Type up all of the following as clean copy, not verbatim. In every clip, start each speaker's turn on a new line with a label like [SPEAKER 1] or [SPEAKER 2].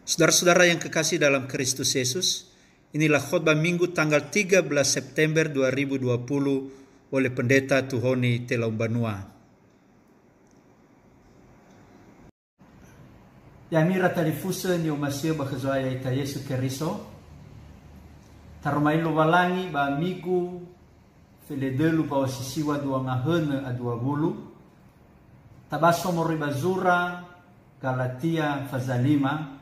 [SPEAKER 1] Saudara-saudara yang kekasih dalam Kristus Yesus, inilah khotbah Minggu tanggal 13 September 2020 oleh Pendeta Tuhoni Telaumbanua.
[SPEAKER 2] Yamira talifusa ni umasio bakazoaya ita Yesu Keriso. Tarumailo walangi ba amigo feledelu ba wasisiwa dua ngahene a dua bulu. Tabaso moribazura Galatia fazalima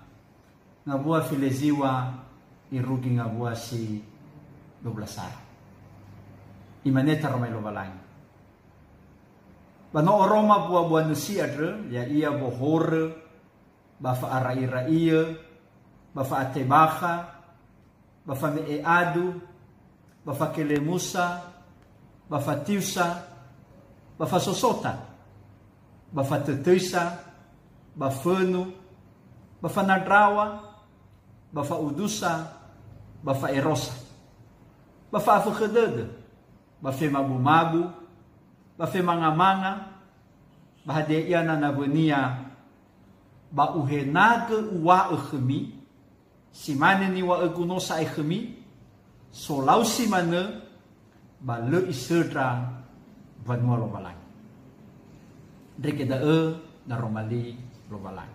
[SPEAKER 2] ngabua fileziwa irugi ngabua si 12 imaneta romailo walangi. Bano oroma bua nusi adre ya ia bohore bafa arai-raia, bafa atebaha, bafa meeadu, bafa kelemusa, bafa tiusa, bafa sosota, bafa teteisa, bafanu, bafa nadrawa, bafa udusa, bafa erosa, bafa afukadede, bafa mabu-mabu, bafa manga-manga, bahade iana navenia ba uhenaga uwa ekhemi simane ni wa egunosa ekhemi solau simane ba le isedra vanua lo balang drekeda na romali lo balang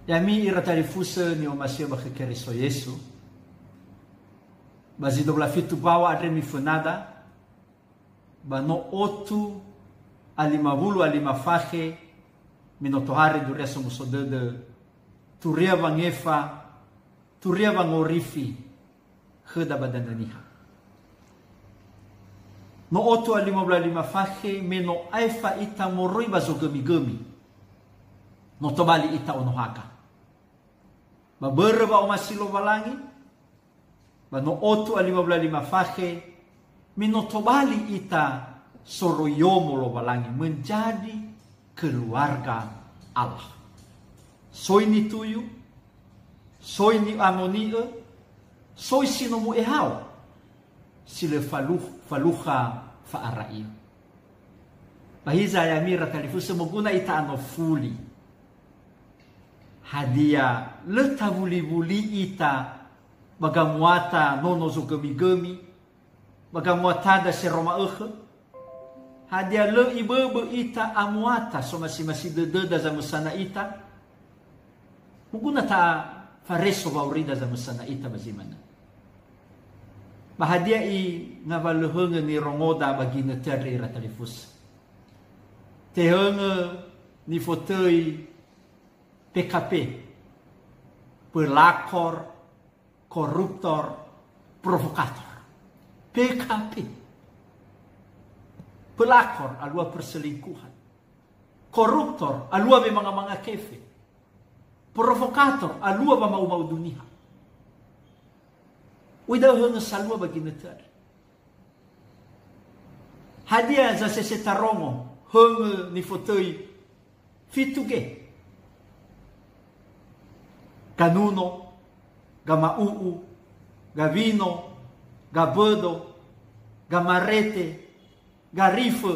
[SPEAKER 2] yami iratari fusa ni o masio ba Keriso Yesu bazido bla fitu bawa adre mi funada ba no otu alimavulu alimafahe minotohari duria somusodede turia vangefa turia vangorifi kheda badananiha no otu alimobla fahe meno aifa ita moroi bazogemi-gemi no tobali ita onohaka baberba omasilo balangi no otu alimobla fahe meno tobali ita soroyomo lo balangi menjadi keluarga Allah. Soy ni tuyu, soy ni amonie, soy sinomu ehau, sile faluha faarai. Bahiza ya mira talifusa moguna ita ano fuli. Hadia leta buli-buli ita bagamuata nono zo gemi-gemi, bagamuata da seroma hadia le ibebe ita amuata so masih deda za musana ita muguna ta fareso baurida za musana ita bazimana bahadia i ngavalehenge ni rongoda bagi neteri ratalifus tehenge ni fauteuil PKP pelakor koruptor provokator PKP pelakor alua perselingkuhan, koruptor alua be mga kefe, provokator alua ba mau dunia. Udah hanga salua bagi negara. Hadia za sesetarongo hanga ni fauteuil fituge. Kanuno, gamau, gavino, gabedo, gamarete, garife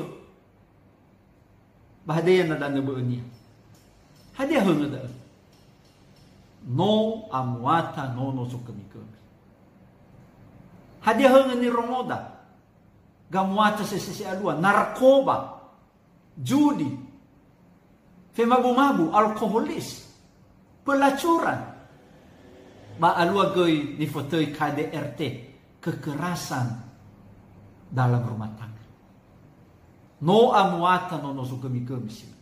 [SPEAKER 2] bahadaya na dana beenia hadia hanga da no amuata no sukami-kami hadia hanga ni rongoda gamuata sesi alua narkoba judi femabu-mabu alkoholis pelacuran ba alua goi ni fauteuil KDRT kekerasan dalam rumah tangga. No amuata no sugemi-gemi sila.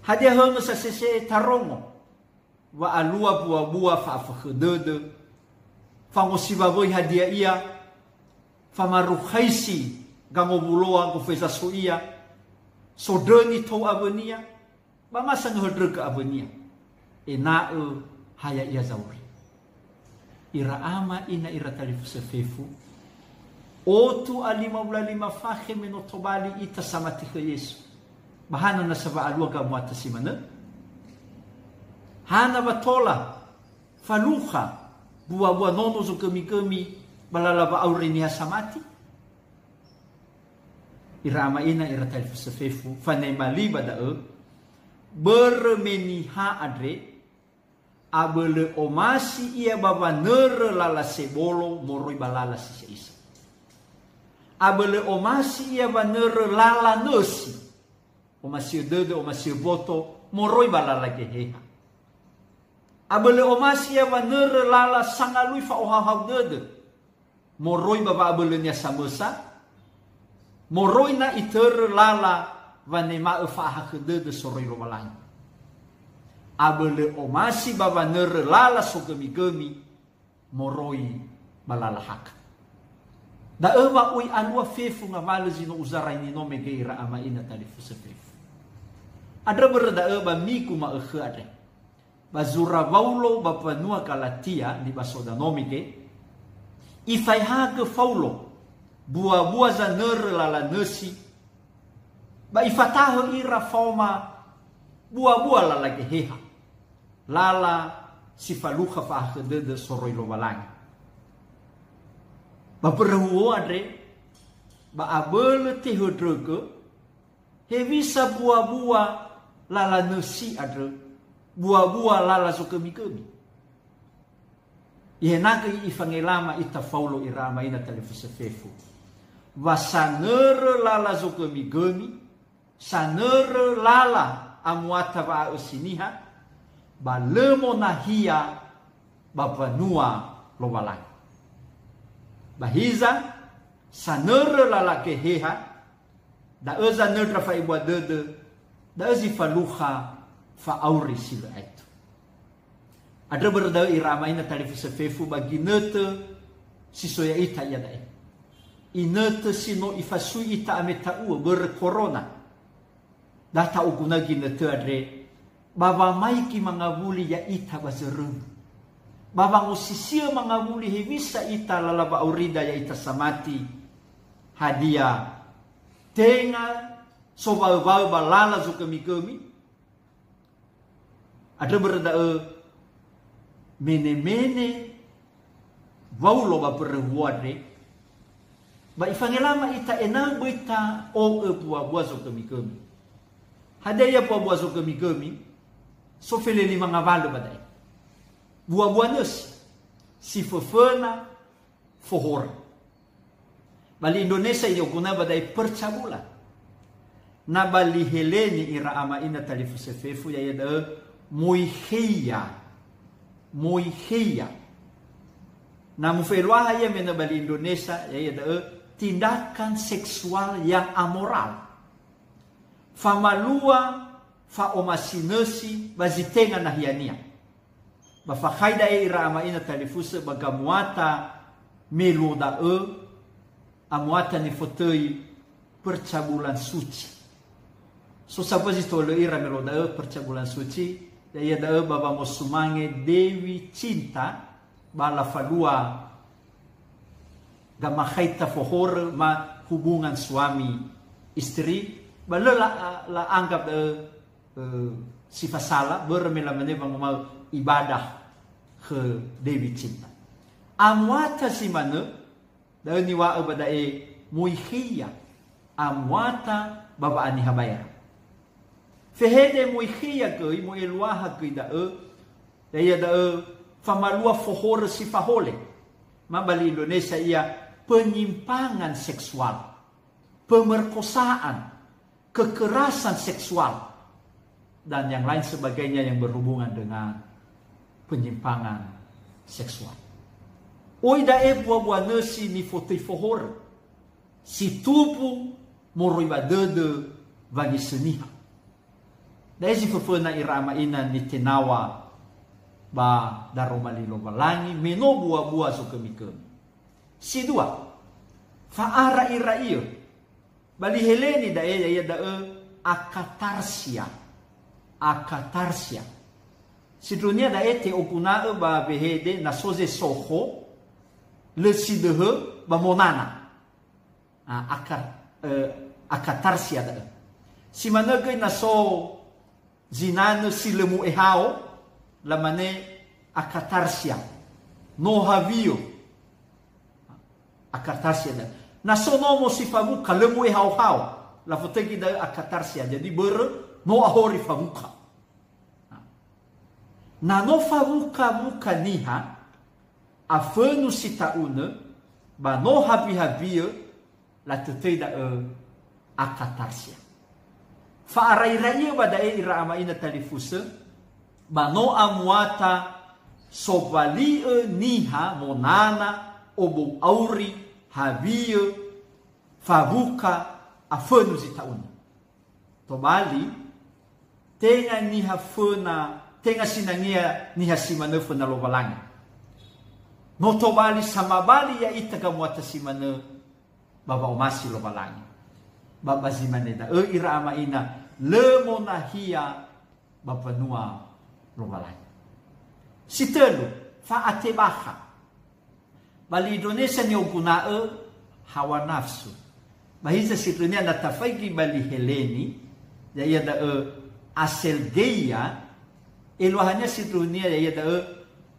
[SPEAKER 2] Hadia hanga sa sese tarongo wa alua bua-bua faafakhedede fangosibaboy hadia ia famaruhaisi gamobuloa kufeza suia sodeni to abenia bamasa ngehedre ke abenia enae haya ia zauri ira ama ina ira talifu sefefu otu alimabla fahe menotobali ita samati ke Yesu. Bahana na saba alua gamuata simana. Hana batola faluha buah-buah nono zo kemi-kemi balalaba auriniha samati. Irama ina ira talifusefefu fanai maliba da bermeniha adre abele omasi ia baba nere lala sebolo moroi balala si isa. Abele omasi ia banere lala nesi. Omasi dede omasi boto moroi balala geheha. Abele omasi ia banere lala sangalui fa ohahau dede. Moroi baba abele nia samosa. Moroi na iter lala vanema ufa dede soroi romalangi. Abele omasi baba nere lala so gemi-gemi moroi balala haka. Da ewa ui anua fefu ngavale zino uzara ini no megeira ama ina tadi fusefefu. Adra berda ewa miku ma ehe adre. Bazura vaulo bapa nua kalatia di basoda nomige. Ifai hage faulo bua-bua za nere lala nesi. Ba ifataho ira fauma bua-bua lala geheha. Lala sifaluha fa dede soroi lo balangi. Ba perhu adre ba abele te hodrege he visa bua-bua lala nesi adre bua-bua lala so kemi-kemi. Ihenake ifangelama ita faulo irama ina telefusefefu. Vasanere lala so kemi-kemi sanere lala amuata va usiniha ba lemo nahia bapanua lo balangi. Bahiza sanere lala keheha da eza nedra fa ibwa dede da ezi faluha fa auri sila itu. Ada berda irama ina telefusefefu bagi nete sisoya ita ya dae. Inete sino ifasui ita ameta u ber corona. Da ta ugunagi nete adre baba maiki mangavuli ya ita bazerung. Baba ngusisia mangavuli hevisa ita lalaba aurida ya ita samati. Hadia. Tenga soba-bau balala zo kemi-kemi. Ada berda mene-mene vaulo ba perhuade. Ba ifangelama ita enang boita o buah-buah zo kemi-kemi. Hadia buah-buah zo kemi-kemi. So fele lima ngavalo badai. Buah-buah nus. Si fefena fohor. Bali Indonesia iyo guna badai percabulan. Na bali heleni ira ama ina talifusefefu ya yada moiheia. Moiheia. Na mufelwa ya mena bali Indonesia ya yada tindakan seksual yang amoral. Famalua fa omasinesi bazitenga na hiania. Bafakaida ira ama ina talifuse bagamuata meloda amuata ni fotoi percabulan suci. So sapazito lo ira meloda percabulan suci ya da baba mosumange Dewi Cinta bala falua gamahaita fohor ma hubungan suami istri bala la anggap sifat salah bermelamane bang ibadah ke Dewi Cinta. Amwata si mana dan niwa badai muihiya amwata baba ani habaya. Fehede muihiya ke mu elwaha ke da ya da famalua fohor si fahole. Mabali Indonesia ia penyimpangan seksual, pemerkosaan, kekerasan seksual dan yang lain sebagainya yang berhubungan dengan penyimpangan seksual. Oi dae buah-buah nasi ni fotoi fohor. Si tupu moroi badede bagi seniha. Dae si fefena irama ina ni tenawa ba daromali lo balangi meno buah-buah so kemi-kemi. Si dua faara ira iyo bali heleni dae ya dae akatarsia. Akatarsia. Si dunia da ete okuna ba behede na soze soho le sidehe ba monana. Akatarsia da. Si managa na so zinano si lemu ehao la mane akatarsia. No havio. Akatarsia da. Na so nomo si famu kalemu ehao hao. La fotegi da akatarsia. Jadi ber no ahori famuka. nano favuka-vuka niha afanu si tauna bano habi-habia la tetei da akatarsia faarai-rai ba da ira amaina talifusa bano amuata sobali niha monana obo auri habia favuka afanu si tauna to bali tenga niha fana tenga sinangia niha simana fana lovalangi no to bali sama bali ya itaga muata simana baba omasi lovalangi baba simane da ira amaina le monahia baba nua lovalangi sitelu fa atebaha bali Indonesia ni oguna hawa nafsu bahiza situnia na tafaiki bali Heleni ya da aselgeia eluahanya situnia ya da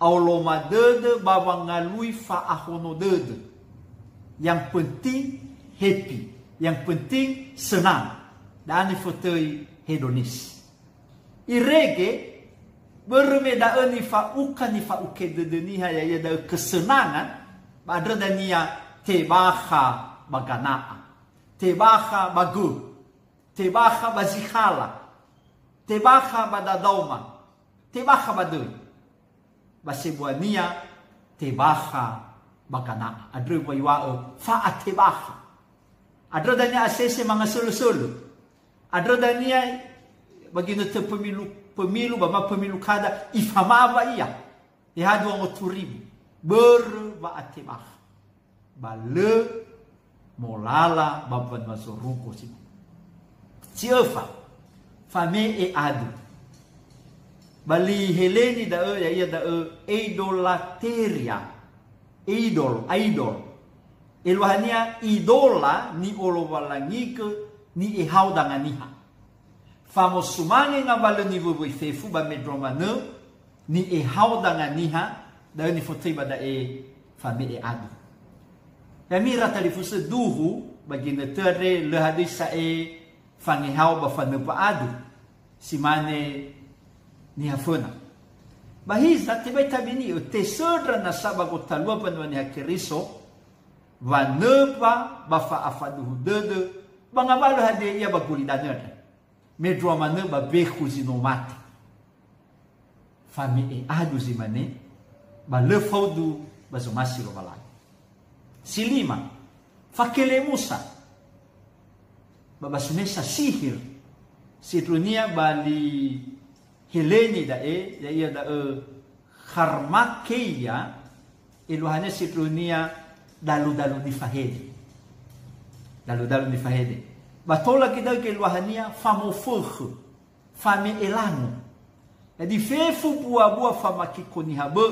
[SPEAKER 2] auloma dede bawangalui fa ahono dede. Yang penting happy, yang penting senang. Dan fauteuil hedonis. Irege berbeda ni fa uke dede niha ya da kesenangan badra dania tebaha baganaa. Tebaha bagu. Tebaha bazikhala. Tebaha badadauma. Tebaha badui. Basebuania tebaha bagana adre boiwa fa atebaha adre dania asese mga solo adre dania bagino te pemilu bama pemilu kada ifamava ia ihadu ang oturibu ber ba atebaha bale molala baban masoruko si ofa fame adu bali Heleni da ya da idolateria idol eluhania idola ni olovalangike ni ehau danganiha famos sumange ngabale ni vuvu fefu ba medromane ni ehau danganiha da ni fotriba da fame adu ya mira talifusa duhu bagina tere le hadisa fangehau ba fane pa adu simane ni hafuna bahiza tibai tabini o tesodra na sabago talua panwani hakiriso vaneba bafa afadu dede bangabalo hade ya bagulidana medro mane ba beku zinomate fami adu zimane ba le faudu bazomasi lo balai silima fakele musa baba sunesa sihir situnia bali Heleni da ya da kharmakeia iluhane situnia dalu-dalu di fahede. Dalu-dalu di fahede. Batola kita ke iluhania famofuh fame elango. Jadi fefu buah-buah fama kikoni habe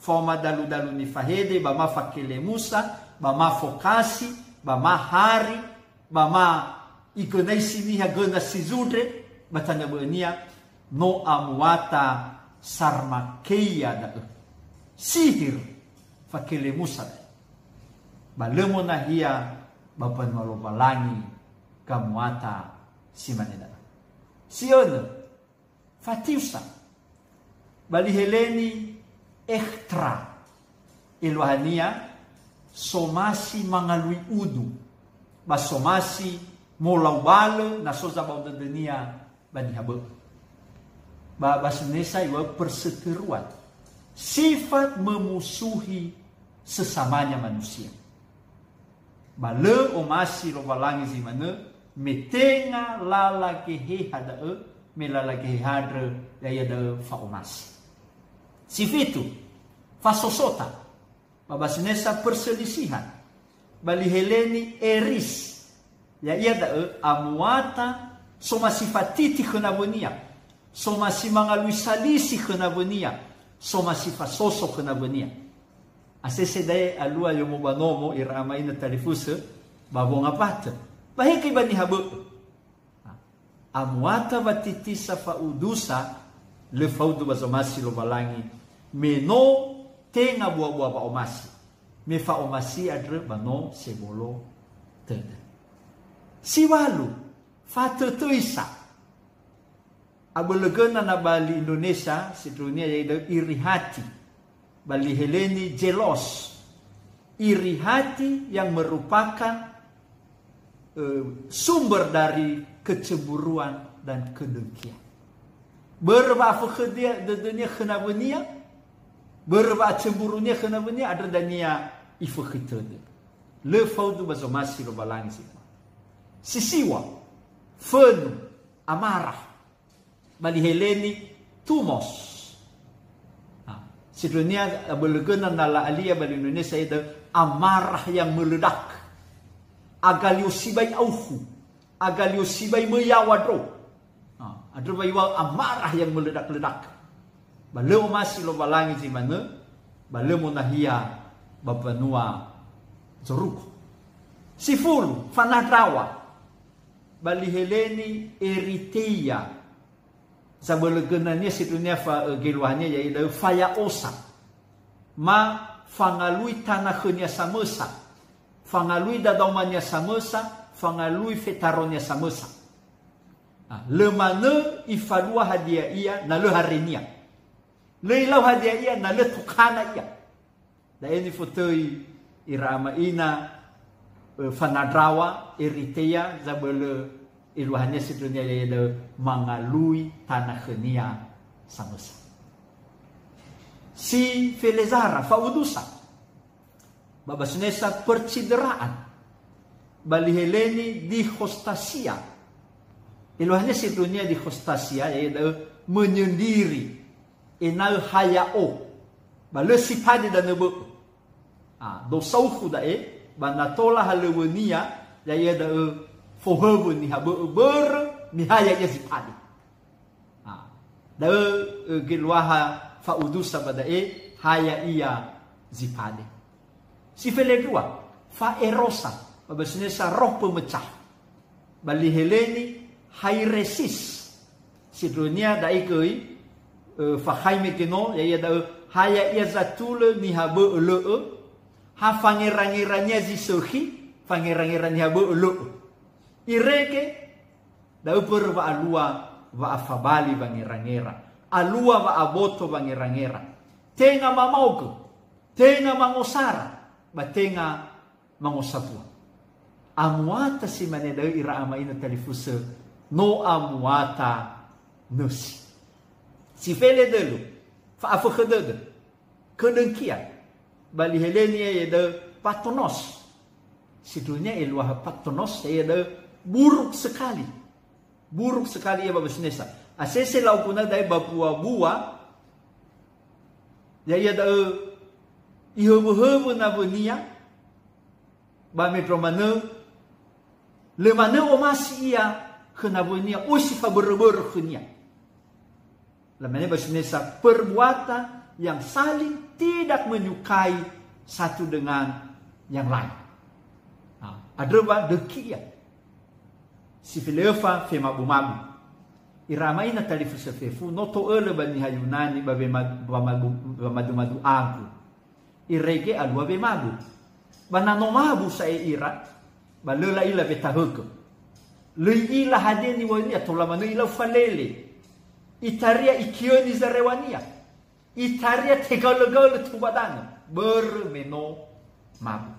[SPEAKER 2] fama dalu-dalu di fahede bama fakele musa bama fokasi bama hari bama ikonai sini hagona sizudre batanya benia no amuata sarmakeia da sihir fakele musa balemo na hia bapan malobalangi kamuata simaneda sion fatiusa bali Heleni extra ilwahania somasi mangalui udu basomasi molaubale na soza baudania bani habe bahasa Indonesia iwa perseteruan sifat memusuhi sesamanya manusia bale omasi lo balangi zimane metenga lala kehe hada melala kehe hadre ya da fa omasi sifitu fasosota bahasa Indonesia perselisihan bali Heleni eris ya da amuata soma sifatiti kenabonia soma si mangalui salisi kenabonia soma si fasoso kenabonia asese dai alua yo mobanomo irama ina talifusa babonga pata bahiki bani habu amuata batitisa faudusa le faudu bazomasi lo balangi meno tenga buah-buah ba omasi me fa omasi adre bano sebolo tede siwalu fa tutuisa Abelegena na bali Indonesia sedunia yaitu iri hati. Bali Heleni jelos. Iri hati yang merupakan sumber dari kecemburuan dan kedengkian. Berapa dia dunia kena benia, berapa cemburunya kena benia ada dunia ifakita. Le faudu bazomasi lo balangi sih. Sisiwa, fenu, amarah. Bali Heleni tumos. Si dunia belegena nala alia bali Indonesia itu amarah yang meledak. Agalio sibai auhu, agalio sibai meyawadro. Ada bayiwa amarah yang meledak-ledak. Bale masih lo balangi si mana, bale monahia babanua zoruko. Si fulu fanadrawa. Bali Heleni Eritrea. Sabelegenannya si dunia geluahnya yaitu faya osa. Ma fangalui tanah khenya samesa. Fangalui dadomanya samesa, fangalui fetaronya samesa. Le mana ifadua hadiah ia na le harinia. Le ilau hadiah ia na le tukana ia. Da ini fotoi irama ina fanadrawa Eritrea zabele iluhannya sedunia yaitu mengalui tanah khenia samesa. Si Felezara Faudusa babasnesa percideraan Bali Heleni di Hostasia. Iluhannya sedunia di Hostasia yaitu menyendiri enal hayao bale sipadi dan nebo. Dosauku dae banatola halewenia yaitu fohebun ni habu ber ni hayanya zipadi. Da gelwaha faudusa badae haya iya zipadi. Si Feledua fa erosa babasnesa roh pemecah. Bali Heleni hairesis. Si dunia dai koi fa haime keno ya da haya iya zatule ni habu ele ha fangerangiranya zisohi fangerangiranya habu ele. Ireke da upur va alua va afabali bangera-ngera alua va aboto bangera-ngera tenga mamaugo tenga mangosara batenga mangosapua amuata si maneda ira amaina talifuse no amuata nusi si fele delu fa afkhadede kedengkia Bali Helenia yede patonos sidunya eluah patonos yede buruk sekali ya babasnesa asese laukuna dai bapua-bua ya da ihobu na bunia ba metromane le mane o masia kena bunia usifa berber khnia la mane babasnesa perbuatan yang saling tidak menyukai satu dengan yang lain. Ada ba dekia si filefa fe mabumabu irama ina talifu sefefu noto ele bani hayunani babe madu aku irege alwa be mabu banano mabu sai ira balela ila betahuko le ila hadeni wani atola manu ila falele itaria ikioni zarewania itaria tegalo-galo tubadana bermeno mabu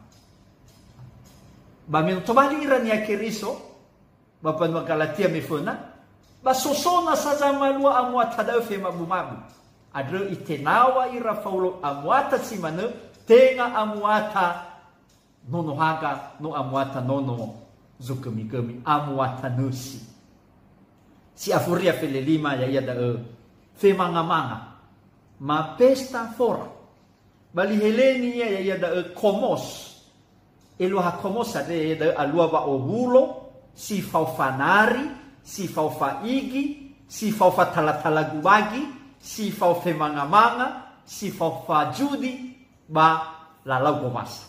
[SPEAKER 2] ba tobali ira ni akiriso Bapak Makalatia mefona basosona saza malua amuata da fe mabumabu adre itenawa ira faulo amuata simane tenga amuata nono haga no amuata nono zukemi amuata nusi si afuria fele lima ya da fe manga ma pesta fora Bali Heleni ya da komos eluha komos ade da alua ba obulo si faufanari, si faufaigi, si faufatalatalagubagi, si faufemanga-manga, si faufajudi, ba lalau gomasa.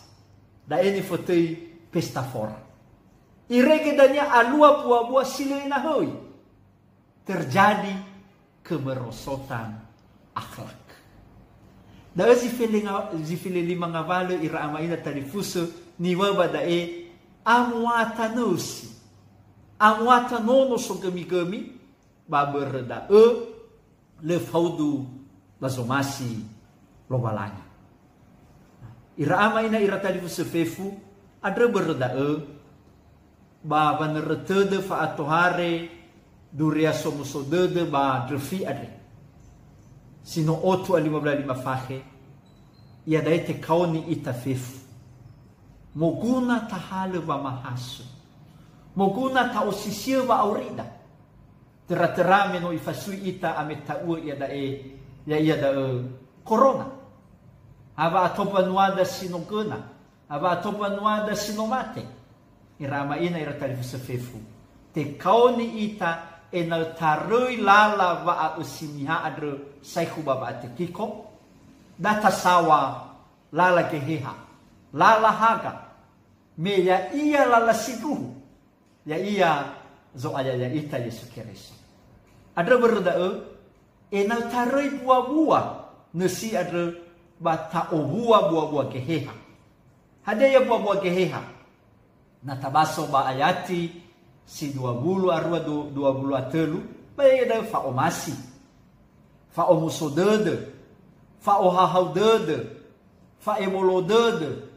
[SPEAKER 2] Da ini fotei pesta fora. Iregedanya alua buah-buah silena hoi. Terjadi kemerosotan akhlak. Da zifile lima ngavalo ira amaina talifuso niwaba da amuata nusi. Amuata nono so gami-gami ba berda le faudu la zomasi lo balanya ira ama ina ira tali fusefefu adre berda ba banertede fa atohare duria somusodede ba drefi adre sino otu ali lima fahe ia daite kaoni itafefu moguna tahale wa mahasu moguna ta osisia wa aurida tera-tera meno ifasui ita ame ta'u ia da corona ava atopa nuada sinogena ava atopa nuada sinomate irama ina ira tali fusefefu te kaoni ita na tarui lala wa a usimiha adre saihu baba ate kiko data sawa lala geheha lala haga me ya ia lala siduhu ya ia zo aya ya ita Yesu Kristus adre berda na tarui buah-buah nesi adre bata o buah-buah geheha hade ya buah-buah geheha na tabaso ba ayati si 20 arua 20 atelu bae da fa o masi fa o musodede fa o hahaudede fa e molodede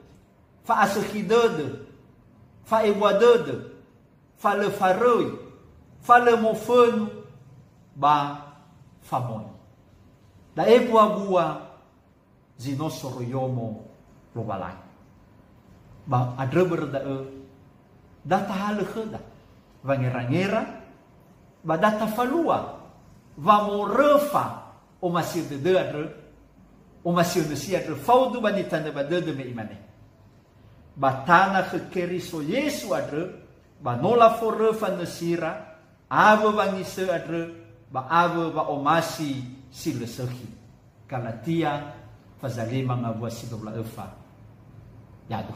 [SPEAKER 2] fa asukidede fa e boadede fa le faroi fa le mofano ba famoni da e buah zinosoro yomo lo balai ba adreber da tahale kheda vangera-ngera badata falua vamorefa o masir de adre o masir de si adre faudu banita de badede me imane batana khekeriso Yesu adre banola forefa nesira ave vangise adre ba ave ba o masi silesehi Galatia fazalima ngabua 19 yado